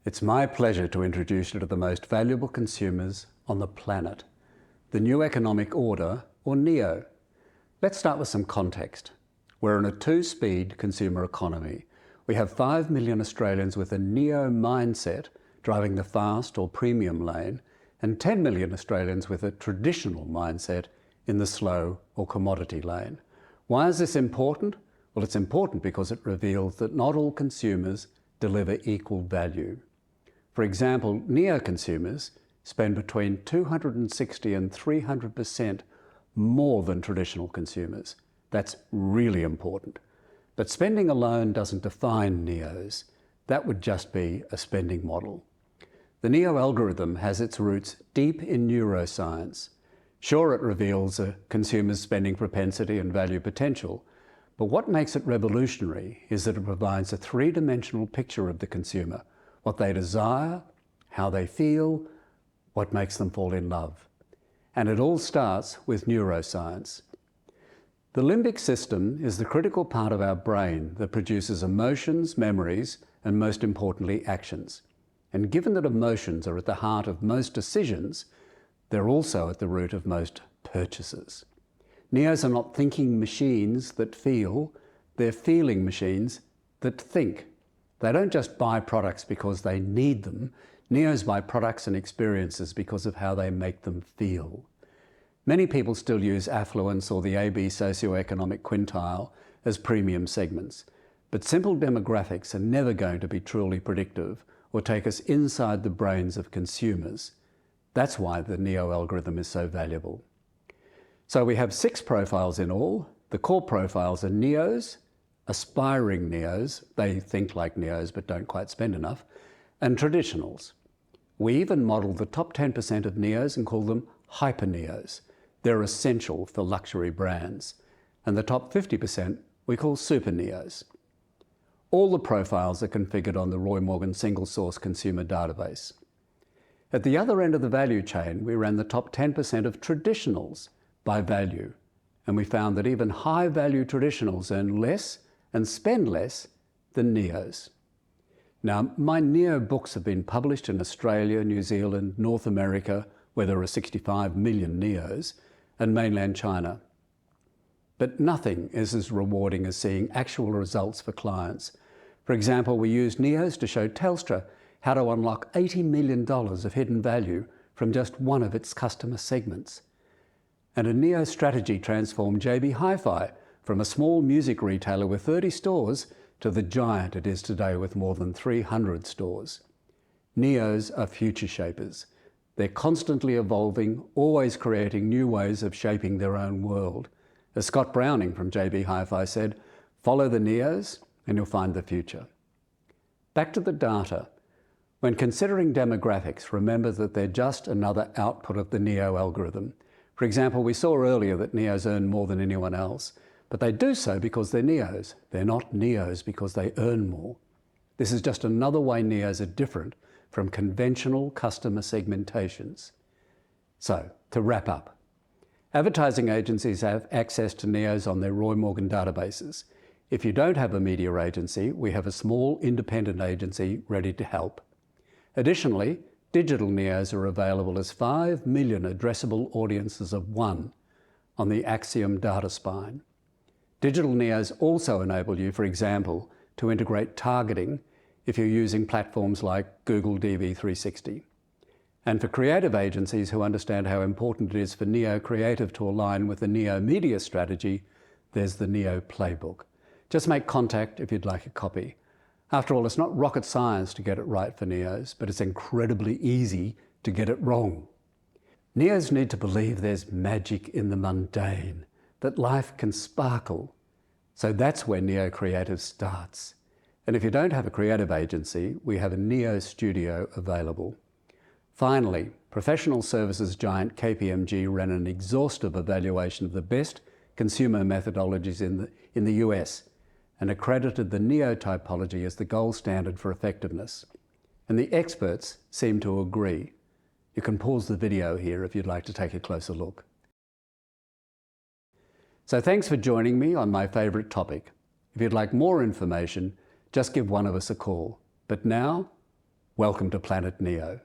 It's my pleasure to introduce you to the most valuable consumers on the planet, the New Economic Order, or NEO. Let's start with some context. We're in a two-speed consumer economy. We have 5 million Australians with a NEO mindset driving the fast or premium lane, and 10 million Australians with a traditional mindset in the slow or commodity lane. Why is this important? Well, it's important because it reveals that not all consumers deliver equal value. For example, NEO consumers spend between 260 and 300% more than traditional consumers. That's really important. But spending alone doesn't define NEOs. That would just be a spending model. The NEO algorithm has its roots deep in neuroscience. Sure, it reveals a consumer's spending propensity and value potential, but what makes it revolutionary is that it provides a three-dimensional picture of the consumer: what they desire, how they feel, what makes them fall in love. And it all starts with neuroscience. The limbic system is the critical part of our brain that produces emotions, memories, and most importantly, actions. And given that emotions are at the heart of most decisions, they're also at the root of most purchases. NEOs are not thinking machines that feel, they're feeling machines that think. They don't just buy products because they need them. NEOs buy products and experiences because of how they make them feel. Many people still use affluence or the AB socioeconomic quintile as premium segments, but simple demographics are never going to be truly predictive or take us inside the brains of consumers. That's why the NEO algorithm is so valuable. So we have 6 profiles in all. The core profiles are NEOs, aspiring NEOs, they think like NEOs but don't quite spend enough, and traditionals. We even model the top 10% of NEOs and call them hyper NEOs. They're essential for luxury brands. And the top 50% we call super NEOs. All the profiles are configured on the Roy Morgan single source consumer database. At the other end of the value chain, we ran the top 10% of traditionals by value, and we found that even high-value traditionals earn less and spend less than NEOs. Now, my NEO books have been published in Australia, New Zealand, North America, where there are 65 million NEOs, and mainland China. But nothing is as rewarding as seeing actual results for clients. For example, we used NEOs to show Telstra how to unlock $80 million of hidden value from just one of its customer segments. And a NEO strategy transformed JB Hi-Fi from a small music retailer with 30 stores to the giant it is today with more than 300 stores. NEOs are future shapers. They're constantly evolving, always creating new ways of shaping their own world. As Scott Browning from JB Hi-Fi said, "Follow the NEOs and you'll find the future." Back to the data. When considering demographics, remember that they're just another output of the NEO algorithm. For example, we saw earlier that NEOs earn more than anyone else, but they do so because they're NEOs. They're not NEOs because they earn more. This is just another way NEOs are different from conventional customer segmentations. So, to wrap up, advertising agencies have access to NEOs on their Roy Morgan databases. If you don't have a media agency, we have a small independent agency ready to help. Additionally, digital NEOs are available as 5 million addressable audiences of one on the Axiom data spine. Digital NEOs also enable you, for example, to integrate targeting if you're using platforms like Google DV360. And for creative agencies who understand how important it is for NEO Creative to align with the NEO Media strategy, there's the NEO Playbook. Just make contact if you'd like a copy. After all, it's not rocket science to get it right for NEOs, but it's incredibly easy to get it wrong. NEOs need to believe there's magic in the mundane, that life can sparkle. So that's where NEO Creative starts. And if you don't have a creative agency, we have a NEO Studio available. Finally, professional services giant KPMG ran an exhaustive evaluation of the best consumer methodologies in the US and accredited the NEO typology as the gold standard for effectiveness. And the experts seem to agree. You can pause the video here if you'd like to take a closer look. So thanks for joining me on my favourite topic. If you'd like more information, just give one of us a call. But now, Welcome to Planet Neo.